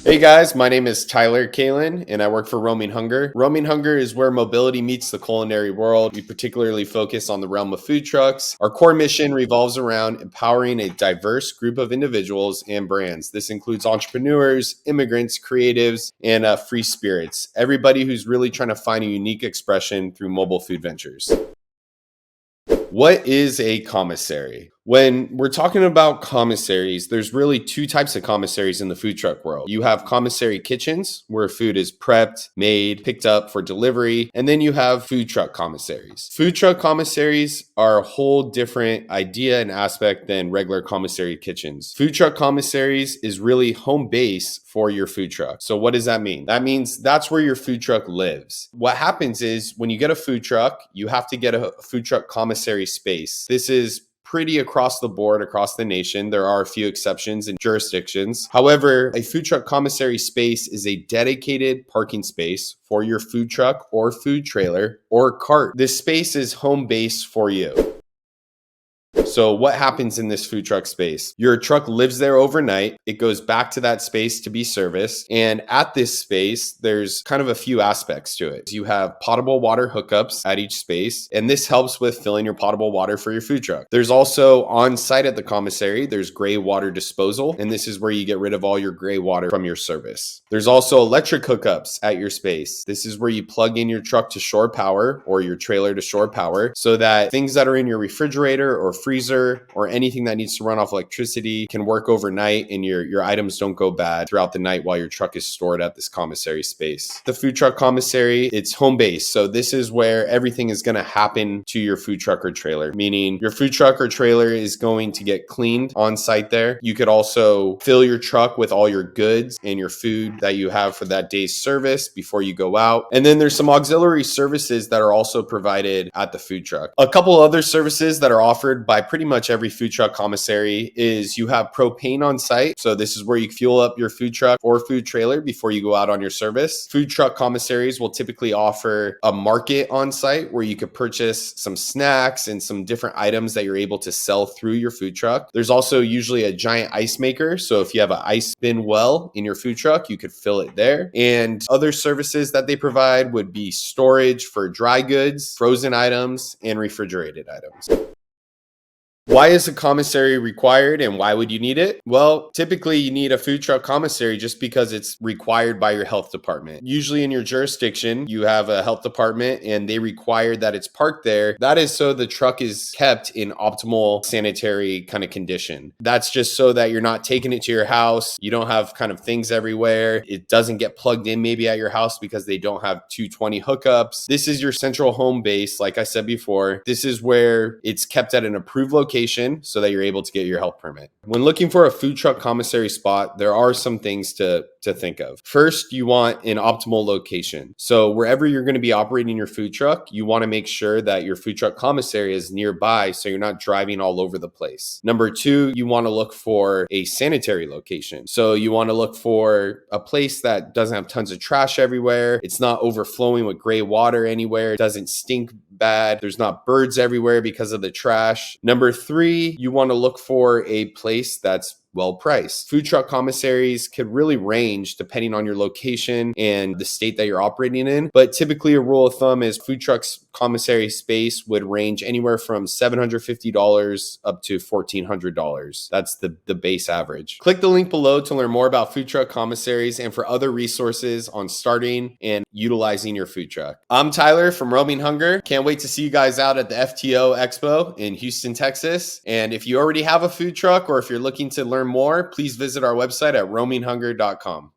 Hey guys, my name is Tyler Kalin and I work for Roaming Hunger. Roaming Hunger is where mobility meets the culinary world. We particularly focus on the realm of food trucks. Our core mission revolves around empowering a diverse group of individuals and brands. This includes entrepreneurs, immigrants, creatives, and free spirits. Everybody who's really trying to find a unique expression through mobile food ventures. What is a commissary? When we're talking about commissaries, there's really two types of commissaries in the food truck world. You have commissary kitchens, where food is prepped, made, picked up for delivery, and then you have food truck commissaries. Food truck commissaries are a whole different idea and aspect than regular commissary kitchens. Food truck commissaries is really home base for your food truck. So what does that mean? That means that's where your food truck lives. What happens is when you get a food truck, you have to get a food truck commissary space. This is pretty across the board, across the nation. There are a few exceptions in jurisdictions. However, a food truck commissary space is a dedicated parking space for your food truck or food trailer or cart. This space is home base for you. So what happens in this food truck space? Your truck lives there overnight. It goes back to that space to be serviced. And at this space, there's kind of a few aspects to it. You have potable water hookups at each space, and this helps with filling your potable water for your food truck. There's also on site at the commissary, there's gray water disposal, and this is where you get rid of all your gray water from your service. There's also electric hookups at your space. This is where you plug in your truck to shore power or your trailer to shore power so that things that are in your refrigerator or freezer or anything that needs to run off electricity can work overnight and your items don't go bad throughout the night while your truck is stored at this commissary space. The food truck commissary, it's home base. So this is where everything is going to happen to your food truck or trailer, meaning your food truck or trailer is going to get cleaned on site there. You could also fill your truck with all your goods and your food that you have for that day's service before you go out. And then there's some auxiliary services that are also provided at the food truck. A couple other services that are offered by pretty much every food truck commissary is you have propane on site. So this is where you fuel up your food truck or food trailer before you go out on your service. Food truck commissaries will typically offer a market on site where you could purchase some snacks and some different items that you're able to sell through your food truck. There's also usually a giant ice maker. So if you have an ice bin well in your food truck, you could fill it there. And other services that they provide would be storage for dry goods, frozen items, and refrigerated items. Why is a commissary required and why would you need it? Well, typically you need a food truck commissary just because it's required by your health department. Usually in your jurisdiction, you have a health department and they require that it's parked there. That is so the truck is kept in optimal sanitary kind of condition. That's just so that you're not taking it to your house. You don't have kind of things everywhere. It doesn't get plugged in maybe at your house because they don't have 220 hookups. This is your central home base. Like I said before, this is where it's kept at an approved location so that you're able to get your health permit. When looking for a food truck commissary spot, there are some things to think of. First, you want an optimal location. So wherever you're going to be operating your food truck, you want to make sure that your food truck commissary is nearby so you're not driving all over the place. Number two, you want to look for a sanitary location. So you want to look for a place that doesn't have tons of trash everywhere. It's not overflowing with gray water anywhere. It doesn't stink bad. There's not birds everywhere because of the trash. Number three, you want to look for a place that's well priced. Food truck commissaries could really range depending on your location and the state that you're operating in. But typically a rule of thumb is food trucks commissary space would range anywhere from $750 up to $1,400. That's the base average. Click the link below to learn more about food truck commissaries and for other resources on starting and utilizing your food truck. I'm Tyler from Roaming Hunger. Can't wait to see you guys out at the FTO Expo in Houston, Texas. And if you already have a food truck or if you're looking to learn more, please visit our website at roaminghunger.com.